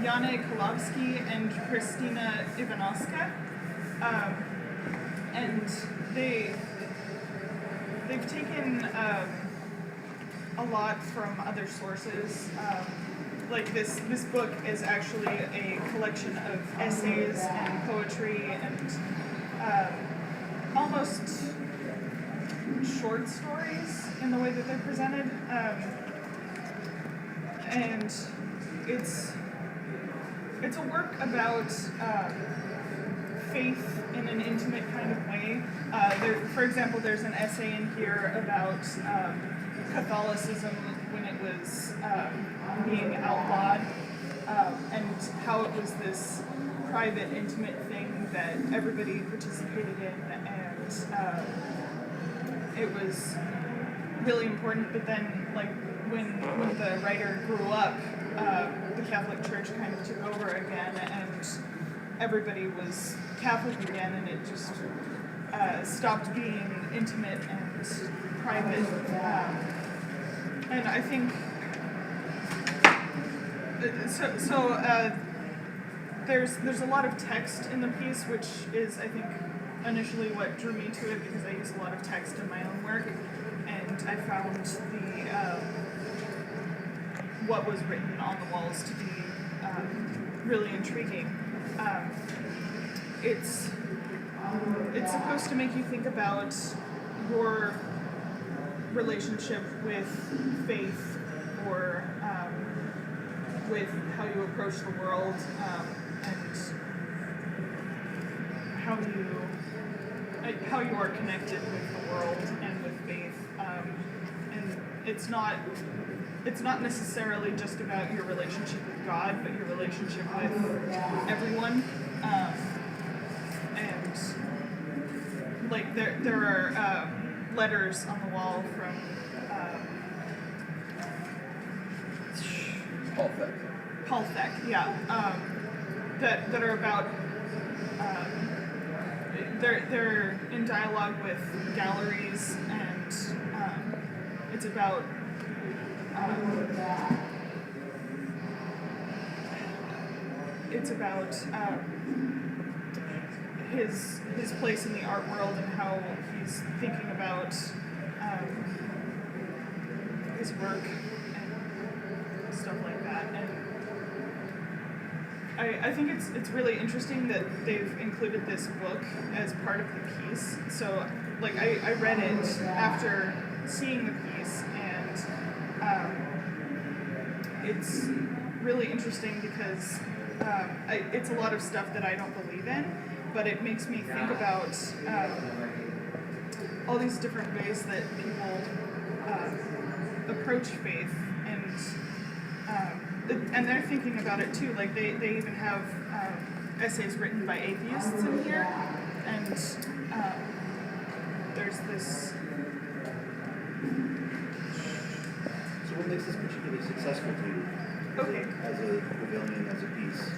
Jana Kolovsky and Kristina Ivanovska, and they've taken a lot from other sources. Like this book is actually a collection of essays and poetry and almost short stories in the way that they're presented, and it's a work about faith in an intimate kind of way. For example, there's an essay in here about Catholicism when it was being outlawed, and how it was this private, intimate thing that everybody participated in, and it was really important. But then, like when the writer grew up, the Catholic Church kind of took over again, and everybody was Catholic again, and it just stopped being intimate and private. And I think there's a lot of text in the piece, which is, I think, initially what drew me to it, because I use a lot of text in my own work, and I found what was written on the walls to be really intriguing. It's supposed to make you think about your relationship with faith, or with how you approach the world, and how you are connected with the world and with faith. And it's not necessarily just about your relationship with God, but your relationship with everyone. And like there are letters on the wall from Paul Thek, yeah, that are about. They're in dialogue with galleries, and it's about his place in the art world, and how he's thinking about his work and stuff like that. And I think it's really interesting that they've included this book as part of the piece. So, like, I read it after seeing the piece, and it's really interesting because it's a lot of stuff that I don't believe in, but it makes me think about all these different ways that people approach faith, and they're thinking about it too. Like they even have essays written by atheists in here, and there's this. So what makes this particularly successful to you? Okay. As a pavilion, as a piece?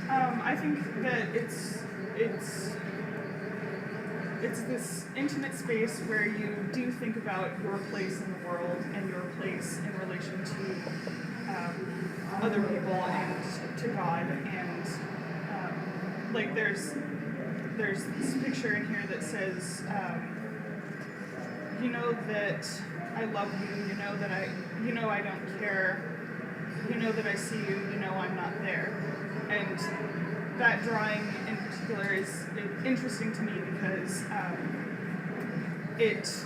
I think that it's this intimate space where you do think about your place in the world and your place in relation to other people and to God, and like there's this picture in here that says, you know that I love you, you know I don't care, you know that I see you, you know I'm not there. And that drawing in particular is interesting to me because it's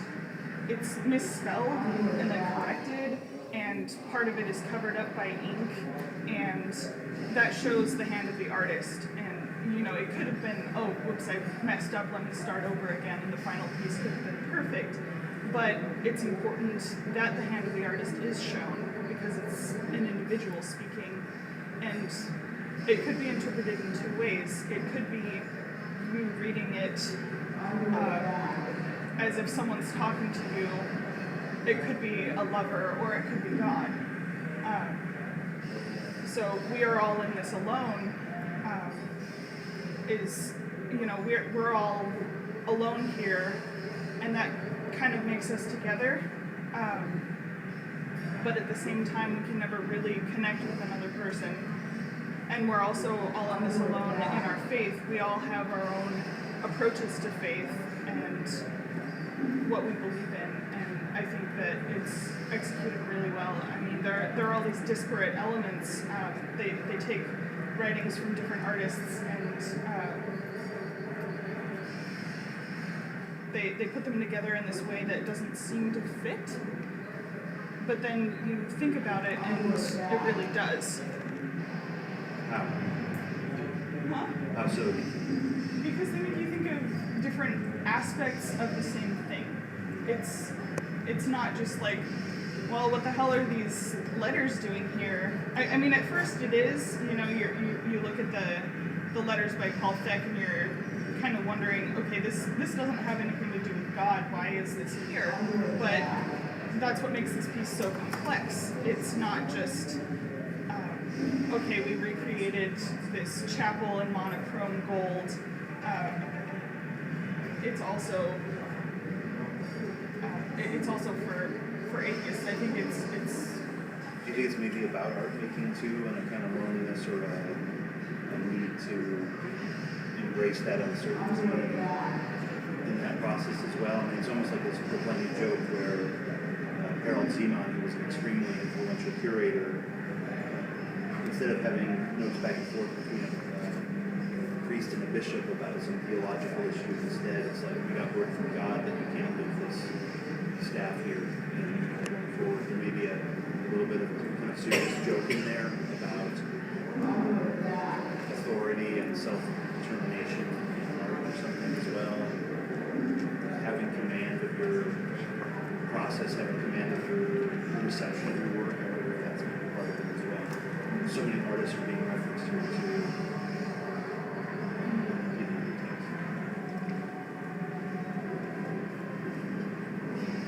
misspelled and then corrected, and part of it is covered up by ink, and that shows the hand of the artist. And you know, it could have been, oh, whoops, I messed up, let me start over again, and the final piece could have been perfect. But it's important that the hand of the artist is shown because it's an individual speaking, and it could be interpreted in two ways. It could be you reading it as if someone's talking to you. It could be a lover, or it could be God. So we are all in this alone. We're all alone here, and that kind of makes us together. But at the same time, we can never really connect with another person and we're also all on this alone in our faith. We all have our own approaches to faith and what we believe in, and I think that it's executed really well. I mean, there are all these disparate elements. They take writings from different artists and they put them together in this way that doesn't seem to fit, but then you think about it and it really does. How? Huh? How so? Because they make you think of different aspects of the same thing. It's not just like, well, what the hell are these letters doing here? I mean, at first it is, you know, you look at the letters by Paul Thek and you're kind of wondering, okay, this doesn't have anything to do with God, why is this here? But that's what makes this piece so complex. It's not just, okay, we recreated this chapel in monochrome gold. It's also for atheists. I think it's. Do you think it's maybe about art making too, and a kind of loneliness or a need to embrace that uncertainty in that process as well? I mean, it's almost like this plenty joke where Harold Zeman, who was an extremely influential curator, instead of having notes back and forth between a priest and a bishop about some theological issues, instead it's like, we got word from God that you can't leave this staff here. And going forward, there may be a little bit of kind of serious joke in there about authority and self-determination in art or something as well. And having command of your process, having command of your reception of your work, however that's part of it as well. So many artists are being referenced